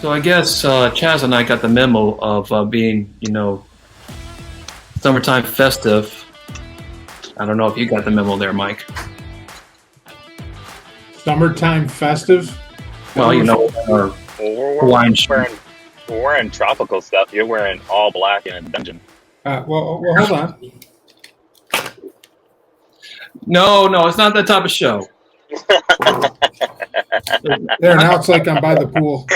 So I guess Chaz and I got the memo of being, summertime festive. I don't know if you got the memo there, Mike. Summertime festive? Well, our Well, we're, Hawaiian wearing, we're wearing tropical stuff. You're wearing all black in a dungeon. Well, hold on. No, it's not that type of show. There, now it's like I'm by the pool.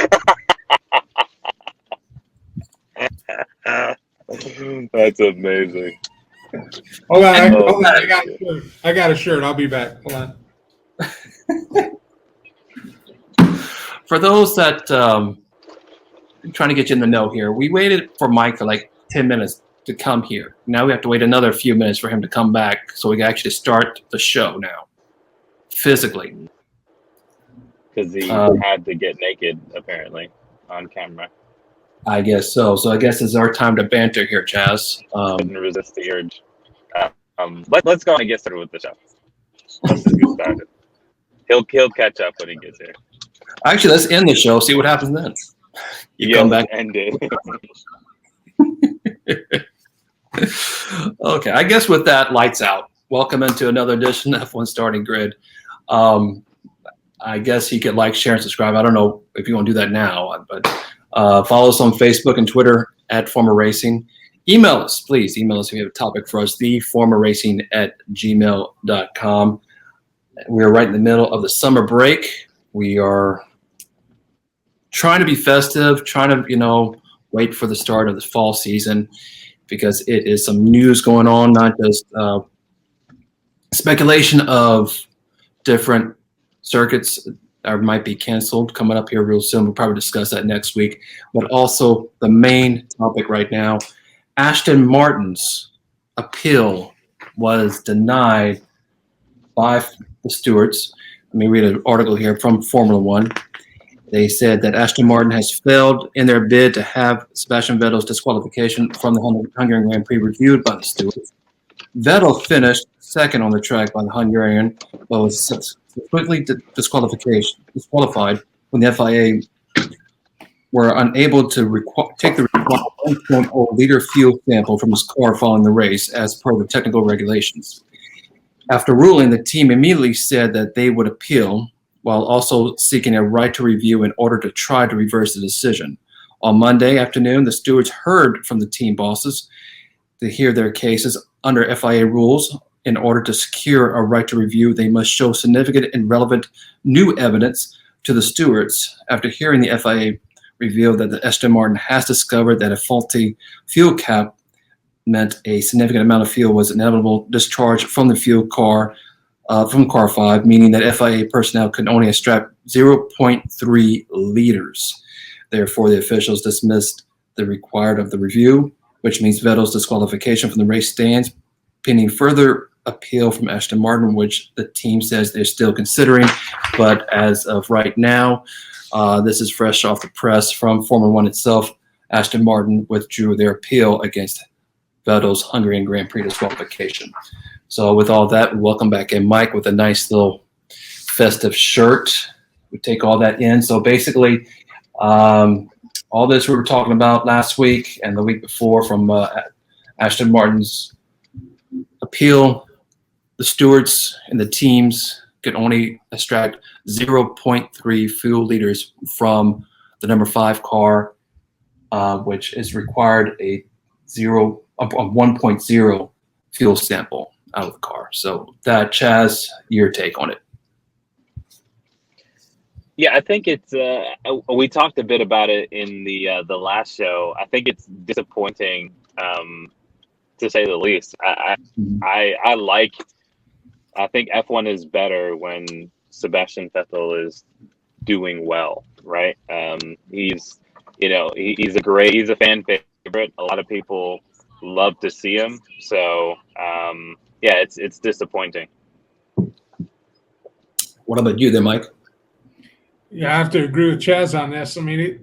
That's amazing. Hold on, I got a shirt. I'll be back. Hold on. For those that trying to get you in the know here, we waited for Mike for like 10 minutes to come here. Now we have to wait another few minutes for him to come back so we can actually start the show now, physically. Because he had to get naked, apparently, on camera. I guess so. So I guess it's our time to banter here, Chaz. Couldn't resist the urge. Let's go and get started with the show. Let's just get started. He'll catch up when he gets here. Actually, let's end the show. See what happens then. You come back. End it. Okay, I guess with that, lights out. Welcome into another edition of F1 Starting Grid. I guess he could like, share, and subscribe. I don't know if you want to do that now, but follow us on Facebook and Twitter at Former Racing. Email us, please. Email us if you have a topic for us, theformerracing@gmail.com. We're right in the middle of the summer break. We are trying to be festive, trying to, wait for the start of the fall season because it is some news going on, not just speculation of different circuits that might be canceled coming up here real soon. We'll probably discuss that next week. But also the main topic right now, Aston Martin's appeal was denied by the stewards. Let me read an article here from Formula One. They said that Aston Martin has failed in their bid to have Sebastian Vettel's disqualification from the Hungarian Grand Prix reviewed by the stewards. Vettel finished second on the track by the Hungarian, but was quickly disqualified when the FIA were unable to take the required 1.0 liter fuel sample from his car following the race as per the technical regulations. After ruling, the team immediately said that they would appeal while also seeking a right to review in order to try to reverse the decision. On Monday afternoon, the stewards heard from the team bosses to hear their cases under FIA rules. In order to secure a right to review, they must show significant and relevant new evidence to the stewards. After hearing the FIA reveal that the Aston Martin has discovered that a faulty fuel cap meant a significant amount of fuel was inevitable discharge from the fuel car, from car 5, meaning that FIA personnel could only extract 0.3 liters. Therefore, the officials dismissed the required of the review, which means Vettel's disqualification from the race stands, pending further appeal from Aston Martin, which the team says they're still considering. But as of right now, this is fresh off the press from Formula One itself. Aston Martin withdrew their appeal against Vettel's Hungarian Grand Prix disqualification. So with all that, welcome back in, Mike, with a nice little festive shirt. We take all that in. So basically, all this we were talking about last week and the week before from Aston Martin's appeal, the stewards and the teams could only extract 0.3 fuel liters from the number 5 car, which is required a 1.0 fuel sample out of the car. So that, Chaz, your take on it. Yeah, I think it's. We talked a bit about it in the last show. I think it's disappointing, to say the least. I think F1 is better when Sebastian Vettel is doing well, right? He's a fan favorite. A lot of people love to see him. So yeah, it's disappointing. What about you there, Mike? Yeah, I have to agree with Chaz on this. I mean,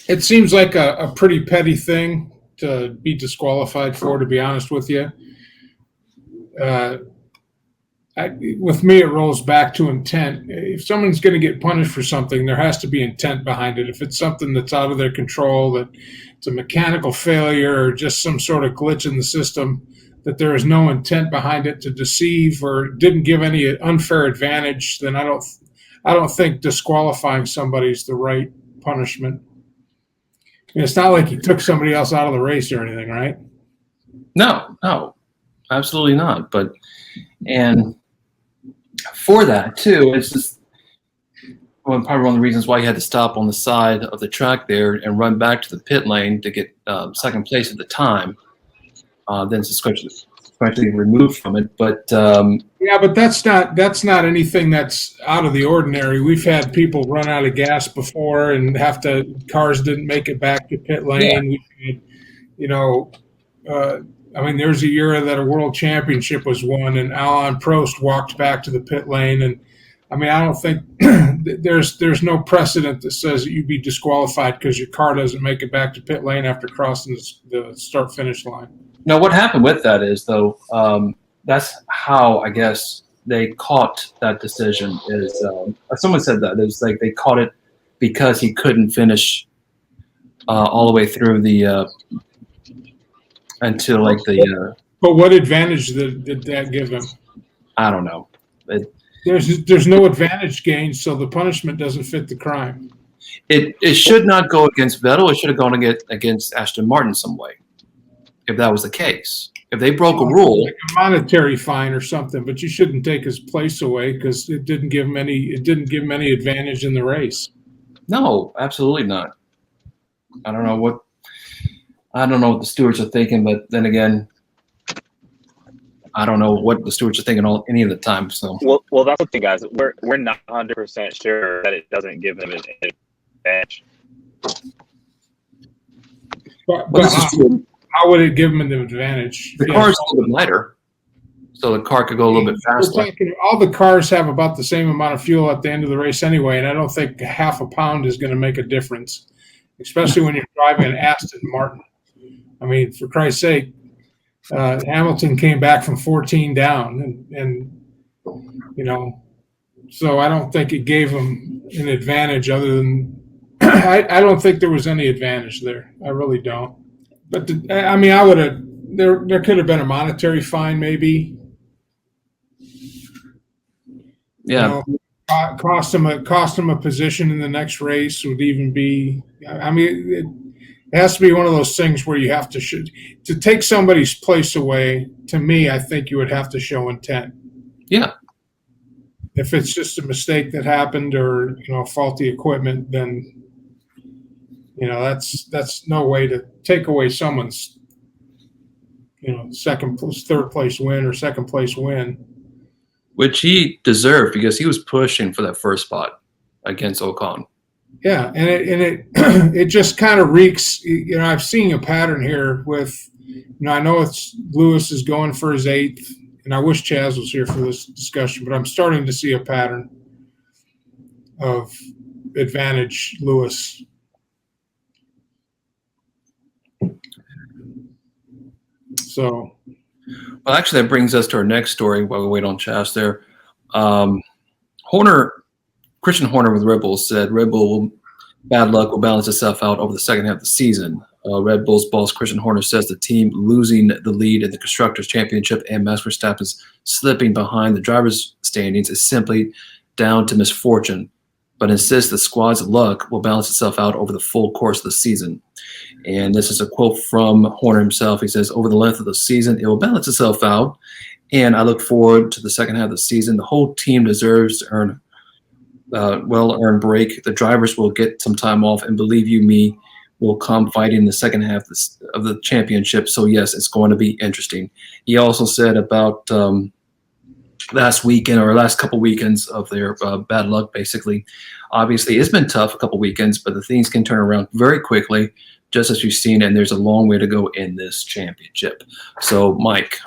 it seems like a pretty petty thing to be disqualified for, to be honest with you. with me, it rolls back to intent. If someone's going to get punished for something, there has to be intent behind it. If it's something that's out of their control, that it's a mechanical failure or just some sort of glitch in the system, that there is no intent behind it to deceive or didn't give any unfair advantage, then I don't think disqualifying somebody is the right punishment. I mean, it's not like he took somebody else out of the race or anything, right? No, absolutely not. And for that too, it's just probably one of the reasons why he had to stop on the side of the track there and run back to the pit lane to get second place at the time. Then sequentially removed from it, but yeah, but that's not anything that's out of the ordinary. We've had people run out of gas before and cars didn't make it back to pit lane. Yeah. I mean, there's a year that a world championship was won, and Alain Prost walked back to the pit lane. And I mean, I don't think there's no precedent that says that you'd be disqualified because your car doesn't make it back to pit lane after crossing the start-finish line. No, what happened with that is, though, that's how I guess they caught that decision. Is someone said that it's like they caught it because he couldn't finish all the way through the until like the. But what advantage did that give him? I don't know. There's no advantage gained, so the punishment doesn't fit the crime. It should not go against Vettel. It should have gone against Aston Martin some way. If that was the case, if they broke a rule, like a monetary fine or something, but you shouldn't take his place away because it didn't give him any advantage in the race. No, absolutely not. I don't know what the stewards are thinking, but then again, I don't know what the stewards are thinking any of the time. So well, that's the thing, guys. We're not 100% sure that it doesn't give them an advantage. But how would it give them an advantage? The car is a little bit lighter, so the car could go a little bit faster. All the cars have about the same amount of fuel at the end of the race anyway, and I don't think half a pound is going to make a difference, especially when you're driving an Aston Martin. I mean, for Christ's sake, Hamilton came back from 14 down, and so I don't think it gave him an advantage other than I don't think there was any advantage there. I really don't. But I would have. There could have been a monetary fine, maybe. Yeah, cost him a position in the next race would even be. I mean, it has to be one of those things where you have to take somebody's place away. To me, I think you would have to show intent. Yeah. If it's just a mistake that happened or faulty equipment, then. That's no way to take away someone's, third place win or second place win. Which he deserved because he was pushing for that first spot against Ocon. Yeah, and it just kind of reeks. I've seen a pattern here with, I know it's Lewis is going for his 8th, and I wish Chaz was here for this discussion, but I'm starting to see a pattern of advantage Lewis. So, well, actually, that brings us to our next story while we wait on Chaz there. Christian Horner with Red Bull said Red Bull bad luck will balance itself out over the second half of the season. Red Bull's boss Christian Horner says the team losing the lead in the Constructors' Championship and Max Verstappen's slipping behind the drivers' standings is simply down to misfortune, but insists the squad's luck will balance itself out over the full course of the season. And this is a quote from Horner himself. He says, over the length of the season, it will balance itself out. And I look forward to the second half of the season. The whole team deserves to earn well-earned break. The drivers will get some time off. And believe you me, will come fighting the second half of the championship. So, yes, it's going to be interesting. He also said about last weekend or last couple weekends of their bad luck, basically. Obviously, it's been tough a couple weekends, but the things can turn around very quickly, just as you've seen, and there's a long way to go in this championship. So, Mike,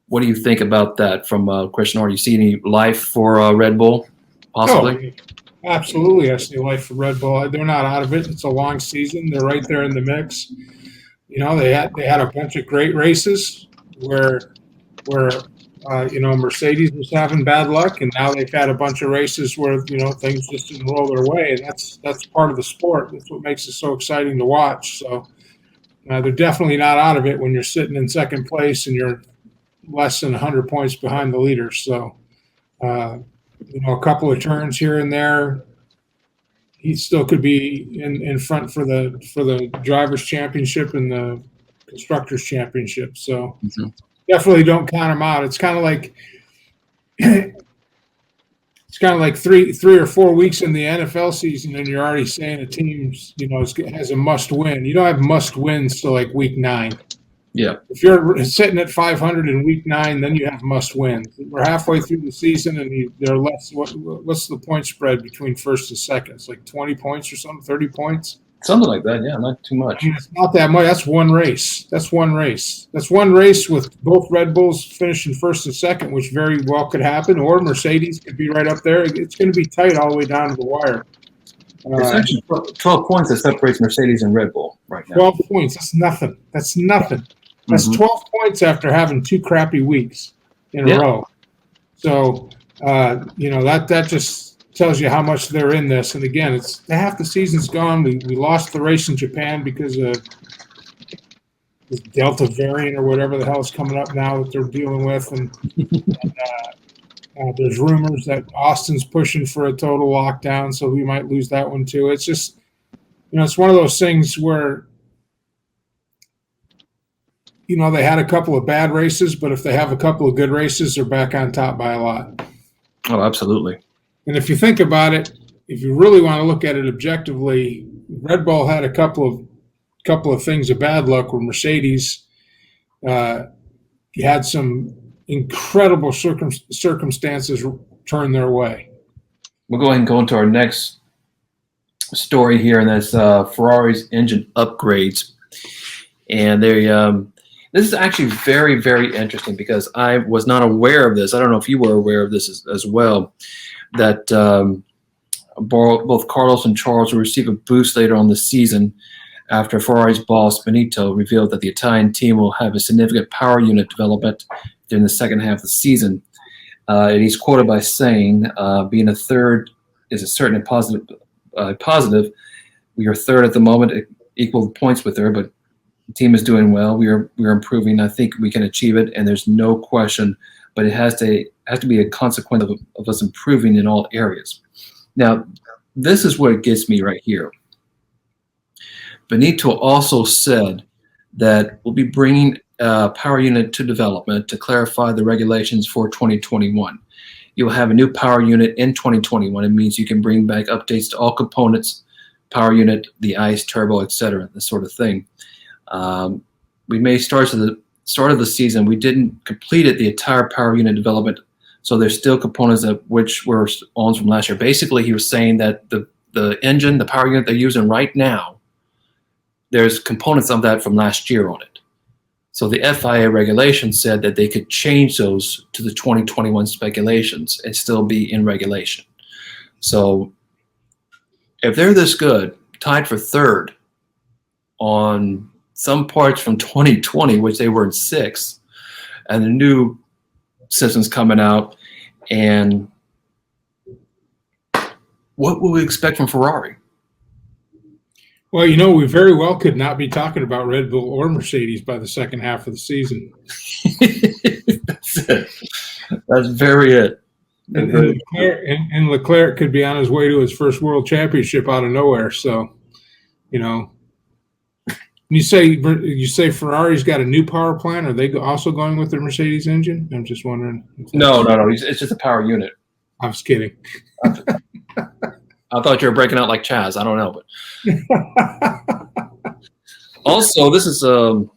what do you think about that from Christian Horner? Do you see any life for Red Bull, possibly? Oh, absolutely, I see life for Red Bull. They're not out of it. It's a long season. They're right there in the mix. They had a bunch of great races where Mercedes was having bad luck, and now they've had a bunch of races where things just didn't roll their way, and that's part of the sport. That's what makes it so exciting to watch. So they're definitely not out of it when you're sitting in second place and you're less than 100 points behind the leaders. So a couple of turns here and there, he still could be in front for the drivers' championship and the constructors' championship. So. Mm-hmm. Definitely don't count them out. It's kind of like three or 4 weeks in the NFL season, and you're already saying a team, has a must win. You don't have must wins till like week 9. Yeah. If you're sitting at 500 in week 9, then you have must win. We're halfway through the season, and they're less. What's the point spread between first and second? It's like 20 points or something, 30 points. Something like that, yeah, not too much. It's not that much. That's one race. That's one race with both Red Bulls finishing first and second, which very well could happen, or Mercedes could be right up there. It's going to be tight all the way down to the wire. It's actually 12 points that separates Mercedes and Red Bull right now. 12 points. That's nothing. That's 12 points after having 2 crappy weeks in a row. So, that just tells you how much they're in this. And again, it's half the season's gone. We lost the race in Japan because of this Delta variant or whatever the hell is coming up now that they're dealing with. And there's rumors that Austin's pushing for a total lockdown, so we might lose that one too. It's just, it's one of those things where, they had a couple of bad races, but if they have a couple of good races, they're back on top by a lot. Oh, absolutely. And if you think about it, if you really want to look at it objectively, Red Bull had a couple of things of bad luck where Mercedes had some incredible circumstances turn their way. We'll go ahead and go into our next story here, and that's Ferrari's engine upgrades. And this is actually very, very interesting because I was not aware of this. I don't know if you were aware of this as well. That both Carlos and Charles will receive a boost later on the season after Ferrari's boss Benito revealed that the Italian team will have a significant power unit development during the second half of the season. And he's quoted by saying, being a third is a certain positive. We are third at the moment, equal points with her, but the team is doing well. We are improving. I think we can achieve it, and there's no question. But it has to be a consequence of us improving in all areas. Now, this is what gets me right here. Benito also said that we'll be bringing a power unit to development to clarify the regulations for 2021. You'll have a new power unit in 2021. It means you can bring back updates to all components, power unit, the ICE, turbo, etc., this sort of thing. We may start at the start of the season. We didn't complete the entire power unit development, so there's still components which were on from last year. Basically, he was saying that the engine, the power unit they're using right now, there's components of that from last year on it. So the FIA regulation said that they could change those to the 2021 speculations and still be in regulation. So if they're this good, tied for third on some parts from 2020, which they were in 6th, and the new system's coming out, and what will we expect from Ferrari? Well, we very well could not be talking about Red Bull or Mercedes by the second half of the season. That's it. That's very it. And Leclerc could be on his way to his first world championship out of nowhere. So, you say Ferrari's got a new power plant. Are they also going with their Mercedes engine? I'm just wondering. No. It's just a power unit. I was kidding. I thought you were breaking out like Chaz. I don't know, but also this is on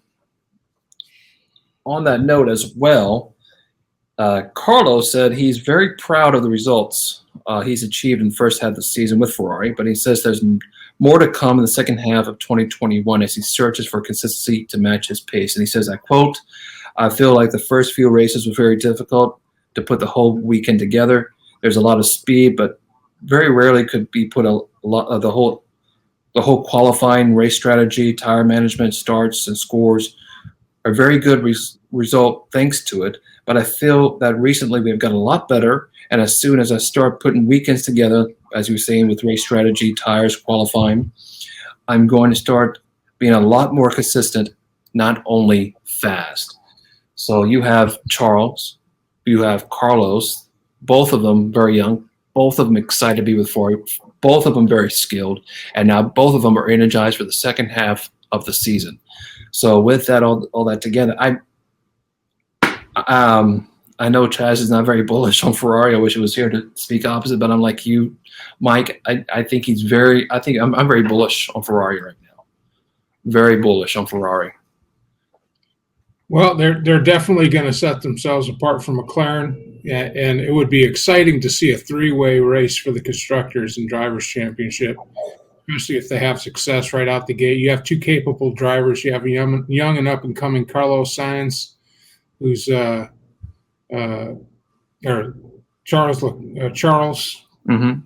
that note as well. Carlos said he's very proud of the results he's achieved in the first half of the season with Ferrari, but he says there's more to come in the second half of 2021 as he searches for consistency to match his pace. And he says, I quote, I feel like the first few races were very difficult to put the whole weekend together. There's a lot of speed, but very rarely could be put a lot of the whole qualifying race strategy, tire management, starts, and scores are very good result thanks to it. but I feel that recently we've gotten a lot better. And as soon as I start putting weekends together, as you were saying, with race strategy, tires, qualifying, I'm going to start being a lot more consistent, not only fast. So you have Charles, you have Carlos, both of them very young, both of them excited to be with Ferrari, both of them very skilled, and now both of them are energized for the second half of the season. So with that, all that together, I know Chaz is not very bullish on Ferrari. I wish he was here to speak opposite, but I'm like you, Mike. I think he's very. I think I'm very bullish on Ferrari right now. Very bullish on Ferrari. Well, they're definitely going to set themselves apart from McLaren, and it would be exciting to see a three-way race for the constructors and drivers' championship, especially if they have success right out the gate. You have two capable drivers. You have a young and up-and-coming Carlos Sainz, who's or Charles, Mm-hmm.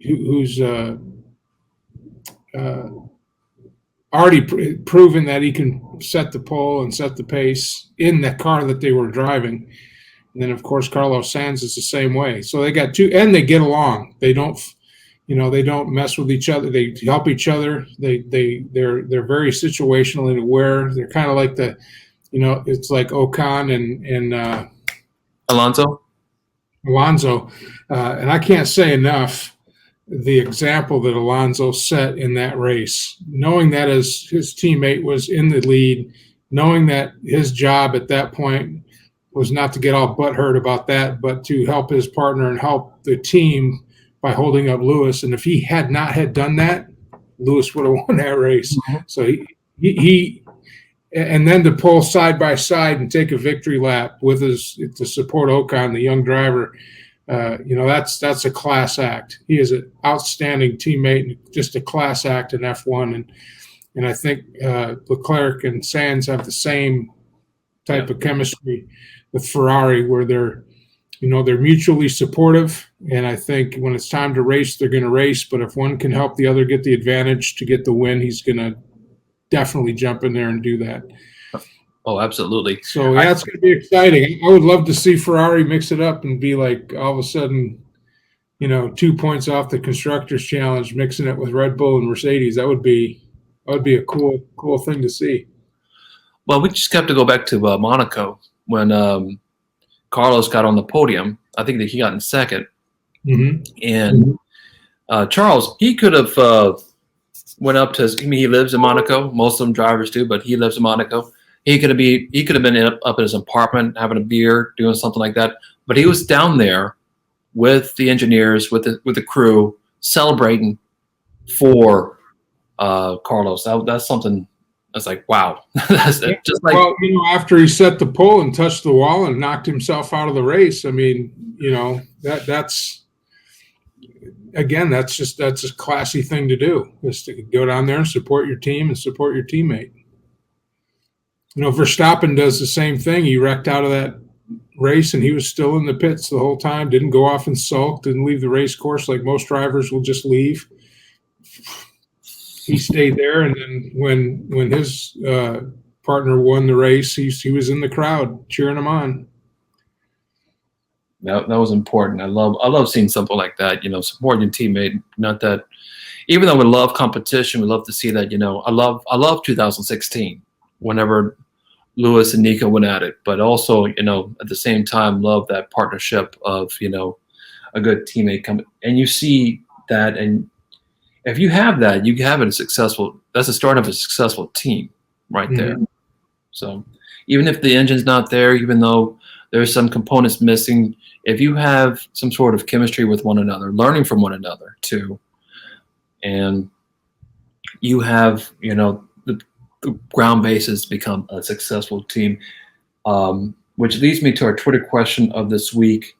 Who's already proven that he can set the pole and set the pace in the car that they were driving. And then, of course, Carlos Sainz is the same way. So they got two, and they get along. They don't, they don't mess with each other. They help each other. They're very situationally aware. They're kind of like it's like Ocon and Alonso. And I can't say enough the example that Alonso set in that race, knowing that his teammate was in the lead, knowing that his job at that point was not to get all butthurt about that, but to help his partner and help the team by holding up Lewis. And if he had not had done that, Lewis would have won that race. Mm-hmm. So he and then to pull side by side and take a victory lap with to support Ocon, the young driver. That's a class act. He is an outstanding teammate and just a class act in F1. And I think Leclerc and Sainz have the same type of chemistry with Ferrari, where they're mutually supportive. And I think when it's time to race, they're going to race. But if one can help the other get the advantage to get the win, he's going to definitely jump in there and do that. Oh, absolutely. So that's going to be exciting. I would love to see Ferrari mix it up and be like all of a sudden, 2 points off the Constructors' Challenge, mixing it with Red Bull and Mercedes. That would be a cool thing to see. Well, we just have to go back to Monaco when Carlos got on the podium. I think that he got in second. Mm-hmm. And Charles, he could have went up to he lives in Monaco. Most of them drivers do, but he lives in Monaco. He could have been up at his apartment having a beer, doing something like that. But he was down there with the engineers, with the crew, celebrating for Carlos. That's something that's like, wow. That's just like, well, after he set the pole and touched the wall and knocked himself out of the race. I mean, that's a classy thing to do, is to go down there and support your team and support your teammate. Verstappen does the same thing. He wrecked out of that race, and he was still in the pits the whole time, didn't go off and sulk, didn't leave the race course like most drivers will just leave. He stayed there, and then when his partner won the race, he was in the crowd cheering him on. That was important. I love seeing something like that, supporting your teammate. Not that, even though we love competition, we love to see that, I love 2016, whenever Lewis and Nico went at it, but also, at the same time, love that partnership of, a good teammate coming. And you see that, and if you have that, you have that's the start of a successful team right there. Mm-hmm. So even if the engine's not there, even though there's some components missing, if you have some sort of chemistry with one another, learning from one another too, and you have, the ground bases become a successful team, which leads me to our Twitter question of this week.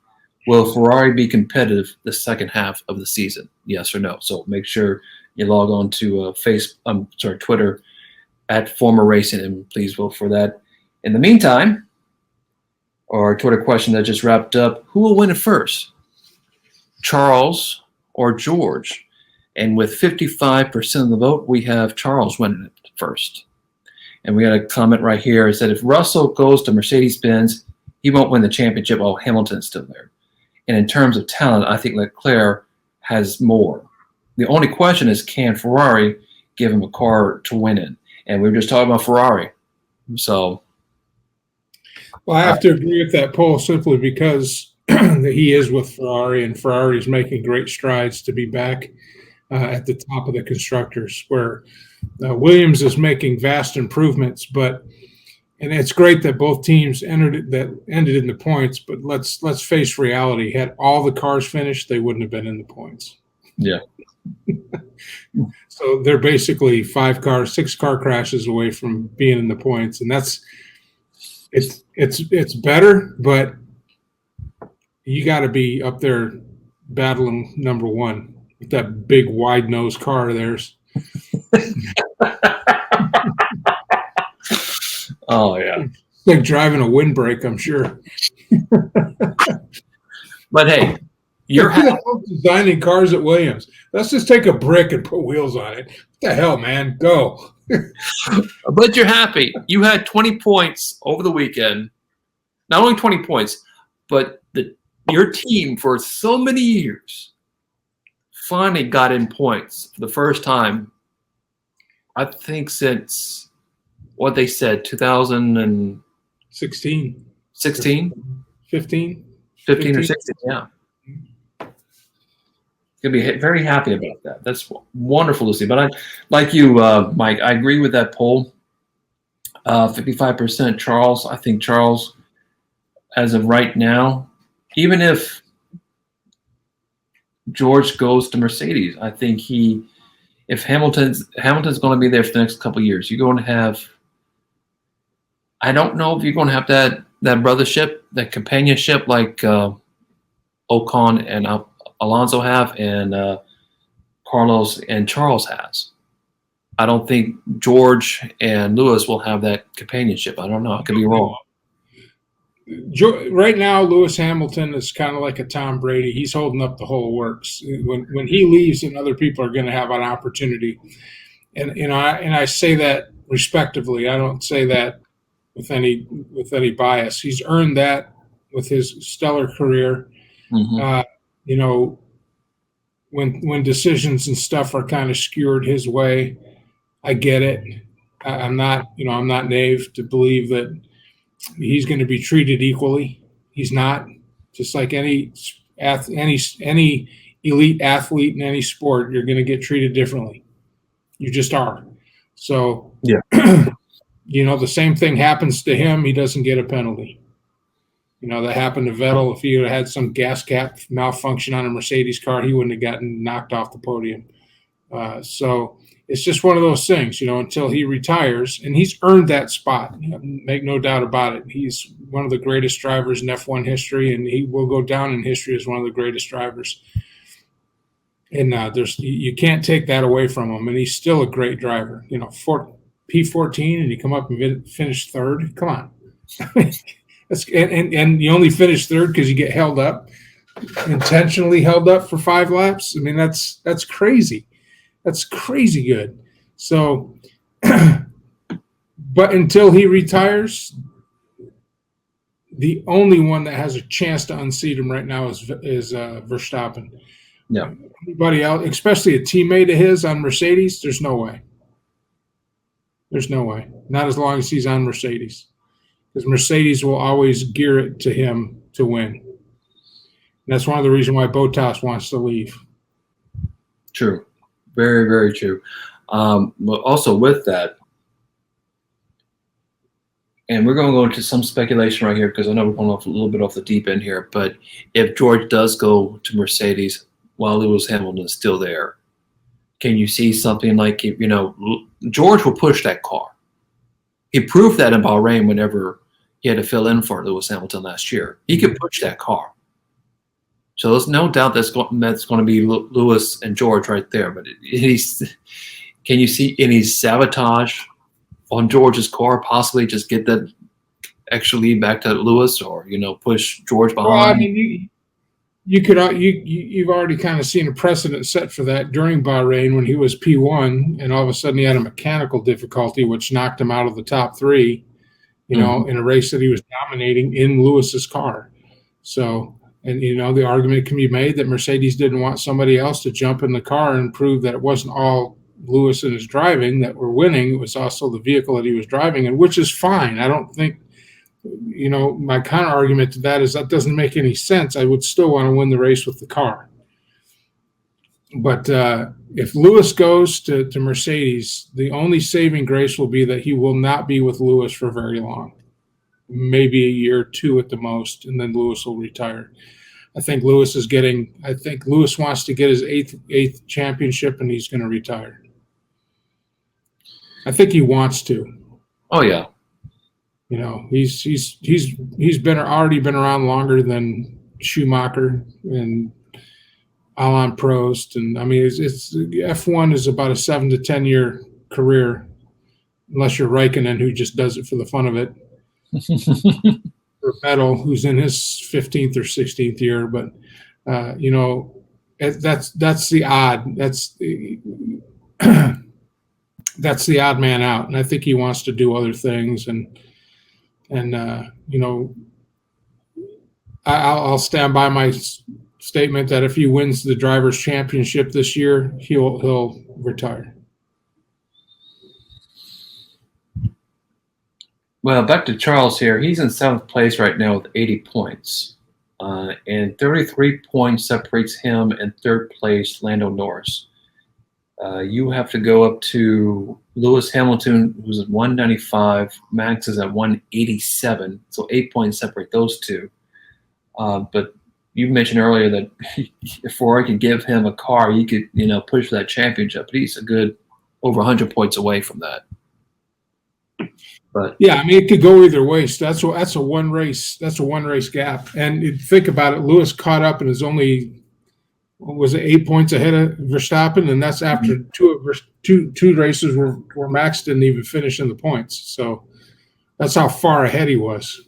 Will Ferrari be competitive the second half of the season? Yes or no? So make sure you log on to Twitter at Former Racing, and please vote for that. In the meantime, our Twitter question that just wrapped up, who will win it first? Charles or George? And with 55% of the vote, we have Charles winning it first. And we got a comment right here. It said, if Russell goes to Mercedes-Benz, he won't win the championship while Hamilton's still there. And in terms of talent, I think Leclerc has more. The only question is, can Ferrari give him a car to win in? And we were just talking about Ferrari. So, well, I have to agree with that poll simply because he is with Ferrari, and Ferrari is making great strides to be back at the top of the constructors, where Williams is making vast improvements. And it's great that both teams ended in the points. But let's face reality: had all the cars finished, they wouldn't have been in the points. yeah. So they're basically 6 car crashes away from being in the points, and it's better, but you got to be up there battling number one with that big wide nose car of theirs. Oh yeah, it's like driving a windbreak, I'm sure. But hey, you're designing cars at Williams. Let's just take a brick and put wheels on it. What the hell, man? Go. But you're happy. You had 20 points over the weekend. Not only 20 points, but your team for so many years finally got in points for the first time, I think, since what they said, 2016? 15 or 16, yeah. Going to be very happy about that. That's wonderful to see. But I, like you, Mike, I agree with that poll. 55% Charles. I think Charles, as of right now, even if George goes to Mercedes, I think if Hamilton's going to be there for the next couple of years, you're going to have. I don't know if you're going to have that brothership, that companionship like Ocon and Alonso have, and Carlos and Charles has. I don't think George and Lewis will have that companionship. I don't know. I could be wrong. Right now, Lewis Hamilton is kind of like a Tom Brady. He's holding up the whole works. When he leaves, then other people are going to have an opportunity. And I say that respectively. I don't say that with any bias. He's earned that with his stellar career. Mm-hmm. When decisions and stuff are kind of skewered his way, I get it. I'm not naive to believe that he's going to be treated equally. He's not. Just like any elite athlete in any sport, you're going to get treated differently. You just are. So, yeah. The same thing happens to him. He doesn't get a penalty. That happened to Vettel. If he had some gas cap malfunction on a Mercedes car, he wouldn't have gotten knocked off the podium. So it's just one of those things, until he retires, and he's earned that spot. Make no doubt about it. He's one of the greatest drivers in F1 history, and he will go down in history as one of the greatest drivers. And you can't take that away from him, and he's still a great driver. P14, and you come up and finish third. Come on. And you only finish third because you get held up, intentionally held up for 5 laps. I mean, that's crazy. That's crazy good. So, but until he retires, the only one that has a chance to unseat him right now is Verstappen. Yeah. Anybody else, especially a teammate of his on Mercedes, there's no way. There's no way. Not as long as he's on Mercedes. Because Mercedes will always gear it to him to win. And that's one of the reasons why Bottas wants to leave. True. Very, very true. But also with that, and we're going to go into some speculation right here because I know we're going off a little bit off the deep end here, but if George does go to Mercedes while Lewis Hamilton is still there, can you see something like, George will push that car. He proved that in Bahrain whenever he had to fill in for Lewis Hamilton last year. He could push that car. So there's no doubt that's going to be Lewis and George right there. But can you see any sabotage on George's car, possibly just get that extra lead back to Lewis, or push George behind? Well, I mean, you've already kind of seen a precedent set for that during Bahrain when he was P1, and all of a sudden he had a mechanical difficulty, which knocked him out of the top three. In a race that he was dominating in Lewis's car. So, and the argument can be made that Mercedes didn't want somebody else to jump in the car and prove that it wasn't all Lewis and his driving that were winning. It was also the vehicle that he was driving, and which is fine. I don't think, my counter argument to that is that doesn't make any sense. I would still want to win the race with the car. But if Lewis goes to Mercedes, the only saving grace will be that he will not be with Lewis for very long, maybe a year or two at the most, and then Lewis will retire. I think Lewis wants to get his eighth championship, and he's going to retire. I think he wants to. Oh yeah. He's already been around longer than Schumacher and Alain Prost, and I mean, it's F1 is about a 7 to 10 year career, unless you're Raikkonen, who just does it for the fun of it, or Vettel, who's in his 15th or 16th year. But that's the odd. That's the odd man out, and I think he wants to do other things, and I'll stand by my statement that if he wins the drivers' championship this year, he'll retire. Well, back to Charles here. He's in 7th place right now with 80 points. And 33 points separates him and 3rd place Lando Norris. You have to go up to Lewis Hamilton, who's at 195. Max is at 187. So 8 points separate those two. But you mentioned earlier that if Ferrari could give him a car, he could, push for that championship. But he's a good over 100 points away from that. But yeah, I mean, it could go either way. So that's a one race gap. And think about it, Lewis caught up and is only, was it 8 points ahead of Verstappen, and that's after two races where Max didn't even finish in the points. So that's how far ahead he was.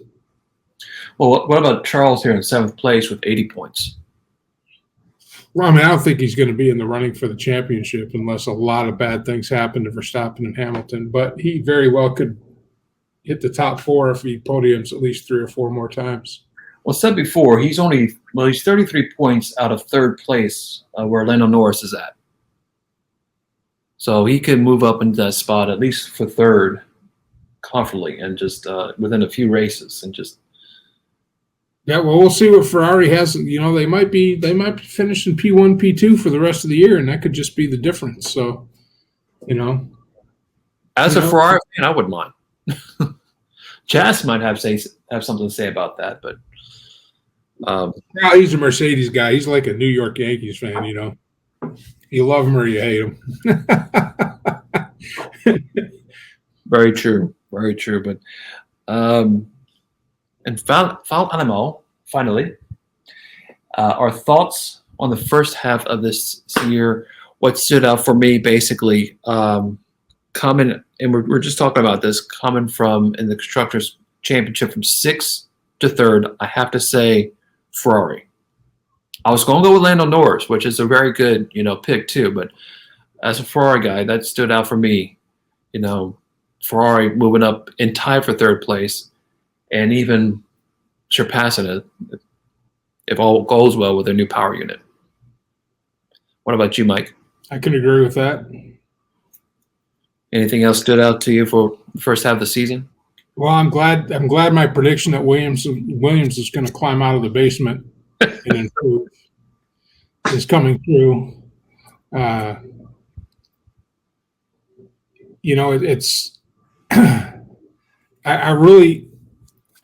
Well, what about Charles here in 7th place with 80 points? Well, I mean, I don't think he's going to be in the running for the championship unless a lot of bad things happen to Verstappen and Hamilton. But he very well could hit the top 4 if he podiums at least 3 or 4 more times. Well, said before, he's 33 points out of 3rd place where Lando Norris is at. So he could move up into that spot at least for 3rd comfortably and just within a few races and just. Yeah, well, we'll see what Ferrari has. They might be finishing P1, P2 for the rest of the year, and that could just be the difference. So, as a Ferrari fan, I wouldn't mind. Chaz might have something to say about that, but he's a Mercedes guy. He's like a New York Yankees fan. You love him or you hate him. Very true, very true. But and finally, our thoughts on the first half of this year. What stood out for me, basically, coming, and we're just talking about this, coming from in the Constructors' Championship from 6th to 3rd, I have to say Ferrari. I was going to go with Lando Norris, which is a very good, pick too. But as a Ferrari guy, that stood out for me. Ferrari moving up in tie for 3rd place, and even surpassing it if all goes well with their new power unit. What about you, Mike? I can agree with that. Anything else stood out to you for the first half of the season? Well, I'm glad my prediction that Williams is going to climb out of the basement and improve is coming through. It's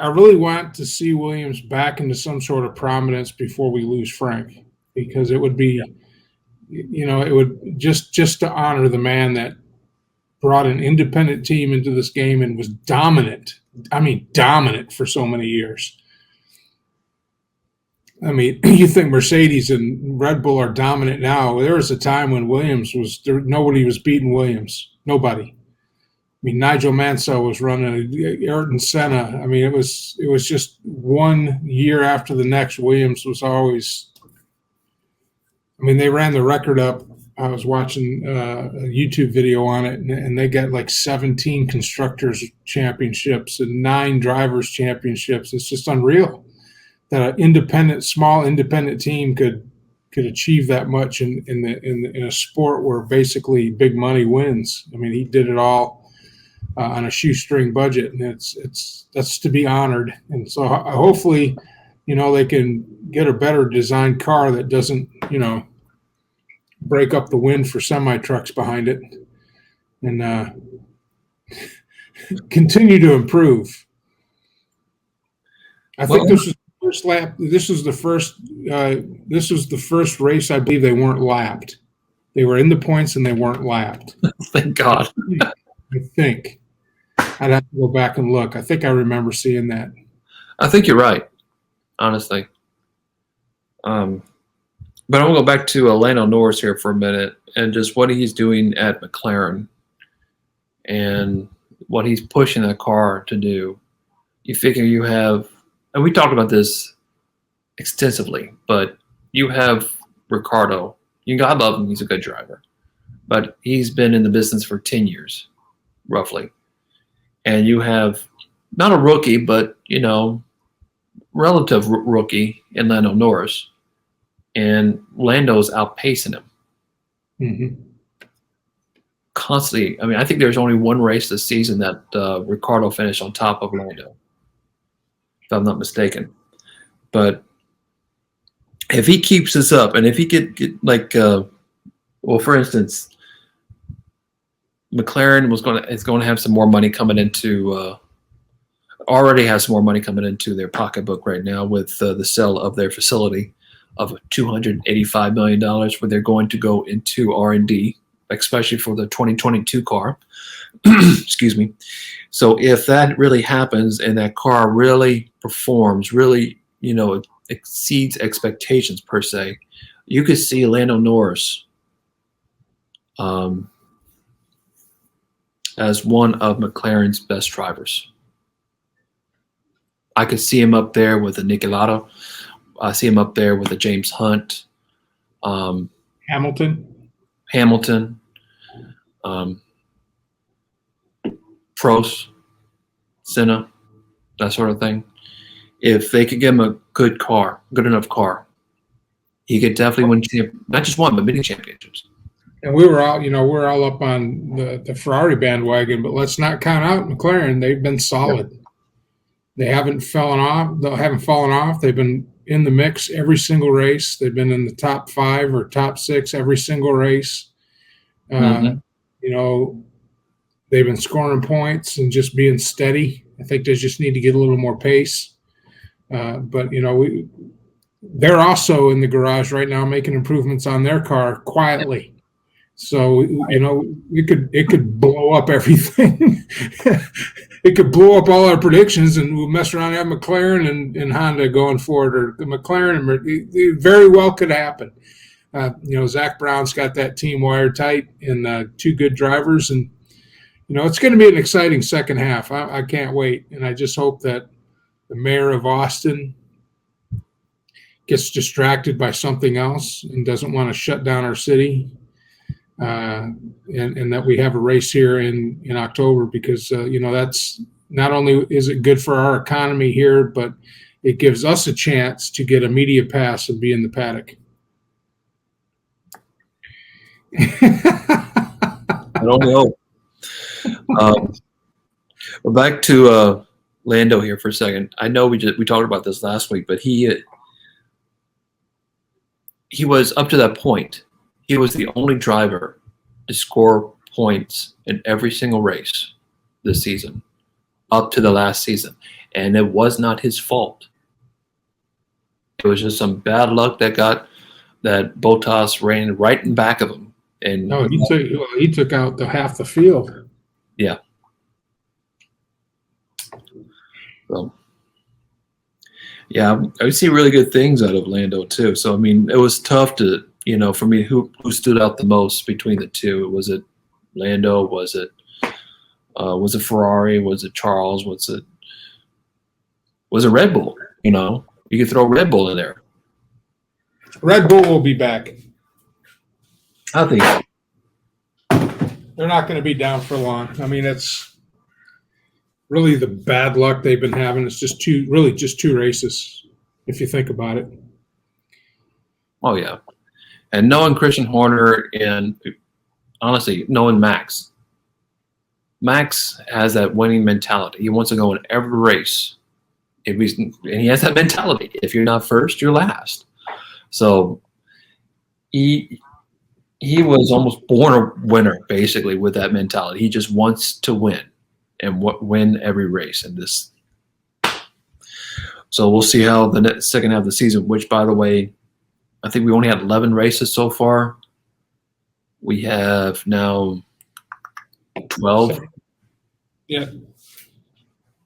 I really want to see Williams back into some sort of prominence before we lose Frank, because it would be, it would just to honor the man that brought an independent team into this game and was dominant. I mean, dominant for so many years. I mean, you think Mercedes and Red Bull are dominant now. There was a time when nobody was beating Williams. Nobody. I mean, Nigel Mansell was running, Ayrton Senna. I mean, it was just one year after the next. Williams was always I mean, they ran the record up. I was watching a YouTube video on it, and they got like 17 constructors championships and 9 drivers championships. It's just unreal that an small independent team could achieve that much in a sport where basically big money wins. I mean, he did it all on a shoestring budget, and that's to be honored. And so hopefully, they can get a better designed car that doesn't, break up the wind for semi trucks behind it, and continue to improve. I think this was the first lap. This was the first. This was the first race I believe they weren't lapped. They were in the points and they weren't lapped. Thank God. I think I'd have to go back and look. I think I remember seeing that. I think you're right, honestly. But I want to go back to Lando Norris here for a minute and just what he's doing at McLaren and what he's pushing that car to do. You figure you have, and we talked about this extensively, but you have Ricardo. I love him. He's a good driver. But he's been in the business for 10 years, roughly. And you have not a rookie, but, relative rookie in Lando Norris. And Lando's outpacing him. Mm-hmm. Constantly. I mean, I think there's only one race this season that Ricardo finished on top of Lando, if I'm not mistaken. But if he keeps this up, and if he could get for instance, McLaren is going to have some more money coming into. Already has some more money coming into their pocketbook right now with the sale of their facility of $285 million, where they're going to go into R&D, especially for the 2022 car. Excuse me. So if that really happens and that car really performs, really, exceeds expectations per se, you could see Lando Norris as one of McLaren's best drivers. I could see him up there with a Niki Lauda. I see him up there with a James Hunt. Hamilton. Prost, Senna, that sort of thing. If they could give him a good enough car, he could definitely win not just one, but many championships. And we're all up on the Ferrari bandwagon, but let's not count out McLaren. They've been solid. Yep. They haven't fallen off. They've been in the mix every single race. They've been in the top 5 or top 6 every single race. They've been scoring points and just being steady. I think they just need to get a little more pace. But they're also in the garage right now making improvements on their car quietly. So it could blow up everything. It could blow up all our predictions, and we'll mess around and have McLaren and Honda going forward, or the McLaren. It very well could happen. Zach Brown's got that team wired tight, and 2 good drivers, and it's going to be an exciting second half. I can't wait, and I just hope that the mayor of Austin gets distracted by something else and doesn't want to shut down our city. And that we have a race here in October, because that's not only is it good for our economy here, but it gives us a chance to get a media pass and be in the paddock. I don't know. But back to Lando here for a second. I know we talked about this last week, but he was up to that point. He was the only driver to score points in every single race this season, up to the last season. And it was not his fault. It was just some bad luck that Bottas ran right in back of him. And no, he took out half the field. Yeah. So, yeah, I see really good things out of Lando too. So I mean, it was tough to. For me, who stood out the most between the two? Was it Lando? Was it Ferrari? Was it Charles? Was it Red Bull? You could throw Red Bull in there. Red Bull will be back. I think They're not going to be down for long. I mean, it's really the bad luck they've been having. It's just two races, if you think about it. Oh yeah, and knowing Christian Horner and honestly knowing Max has that winning mentality. He wants to go in every race, and he has that mentality. If you're not first, you're last. So he was almost born a winner, basically, with that mentality. He just wants to win and win every race in this. So we'll see how the second half of the season, which, by the way, I think we only had 11 races so far. We have now 12. Yeah.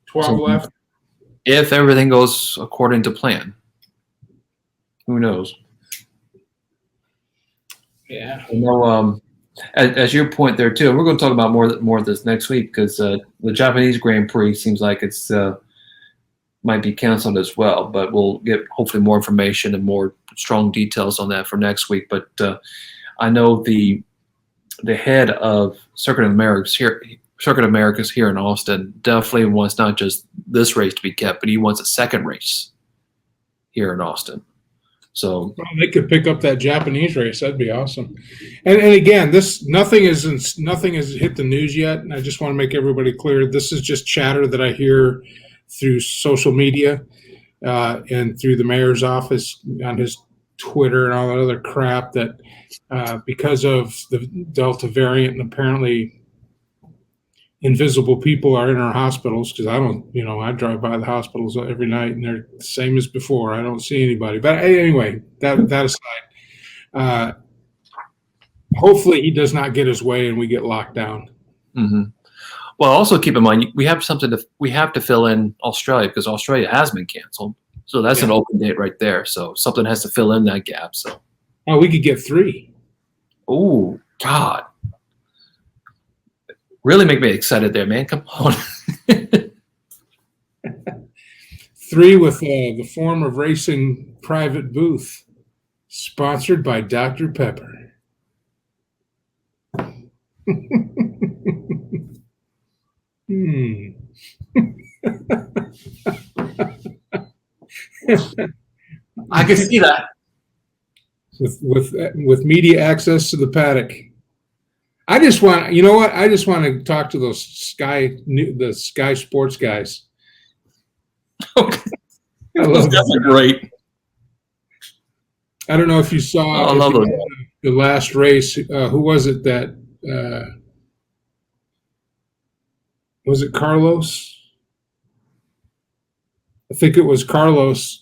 12 left. If everything goes according to plan. Who knows? Yeah. You know, as your point there too, and we're going to talk about more of this next week because the Japanese Grand Prix seems like it's might be canceled as well. But we'll get hopefully more information and more strong details on that for next week. But I know the head of Circuit Americas here in Austin definitely wants not just this race to be kept, but he wants a second race here in Austin. So well, they could pick up that Japanese race. That'd be awesome. And again, nothing has hit the news yet. And I just want to make everybody clear. This is just chatter that I hear through social media and through the mayor's office on his Twitter and all that other crap that because of the Delta variant and apparently invisible people are in our hospitals because I drive by the hospitals every night and they're the same as before. I don't see anybody. But anyway, that aside, hopefully he does not get his way and we get locked down. Mm-hmm. Well, also keep in mind we have to fill in Australia because Australia has been canceled. So that's an open date right there. So something has to fill in that gap. So we could get 3. Oh God. Really make me excited there, man. Come on. 3 with the form of racing private booth, sponsored by Dr. Pepper. I can see that. With media access to the paddock. I just want to talk to those Sky Sports guys. Okay. That's great. I don't know if you saw the last race. Who was it that was it Carlos? I think it was Carlos.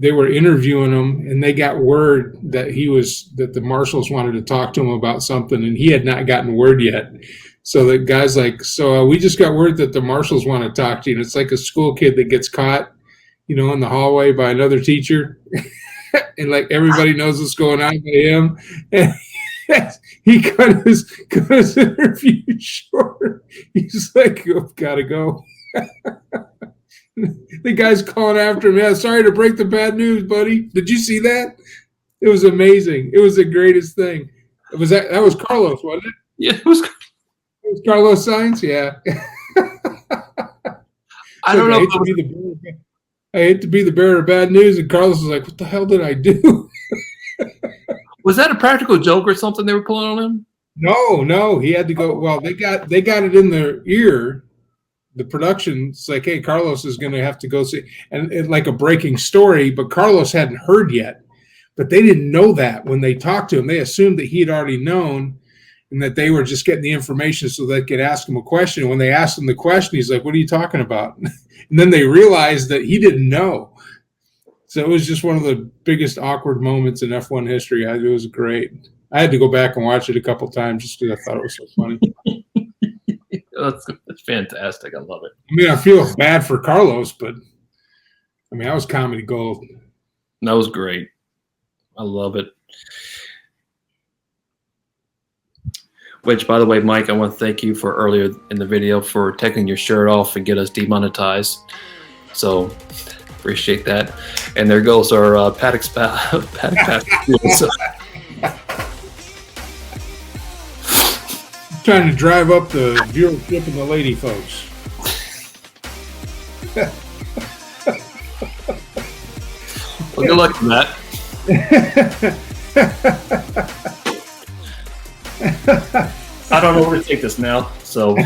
They were interviewing him, and they got word that that the marshals wanted to talk to him about something, and he had not gotten word yet. So the guy's like, "So we just got word that the marshals want to talk to you." And it's like a school kid that gets caught, in the hallway by another teacher, and like everybody knows what's going on by him. And he cut his interview short. He's like, "Oh, gotta go." The guy's calling after him. Yeah, sorry to break the bad news, buddy. Did you see that? It was amazing. It was the greatest thing. That was Carlos, wasn't it? Yeah, it was Carlos Sainz. Yeah. I don't know. I hate to be the bearer of bad news, and Carlos was like, "What the hell did I do?" Was that a practical joke or something they were pulling on him? No. He had to go. Well, they got it in their ear. The production's like, "Hey, Carlos is going to have to go see," and like a breaking story, but Carlos hadn't heard yet. But they didn't know that when they talked to him. They assumed that he had already known and that they were just getting the information so they could ask him a question. And when they asked him the question, he's like, "What are you talking about?" And then they realized that he didn't know. So it was just one of the biggest awkward moments in F1 history. It was great. I had to go back and watch it a couple times just because I thought it was so funny. That's fantastic. I love it. I mean, I feel bad for Carlos, but I mean, that was comedy gold. That was great. I love it. Which, by the way, Mike, I want to thank you for earlier in the video for taking your shirt off and get us demonetized. So appreciate that. And there goes our paddock pass. trying to drive up the viewership of the lady folks. Well, good luck with that. I don't overtake this now, so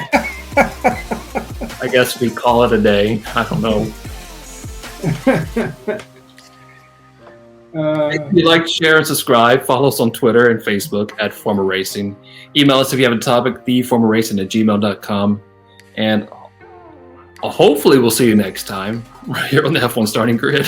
I guess we call it a day. I don't know. If you like, share, and subscribe, follow us on Twitter and Facebook at Former Racing. Email us if you have a topic, theformerracing@gmail.com. And hopefully we'll see you next time right here on the F1 Starting Grid.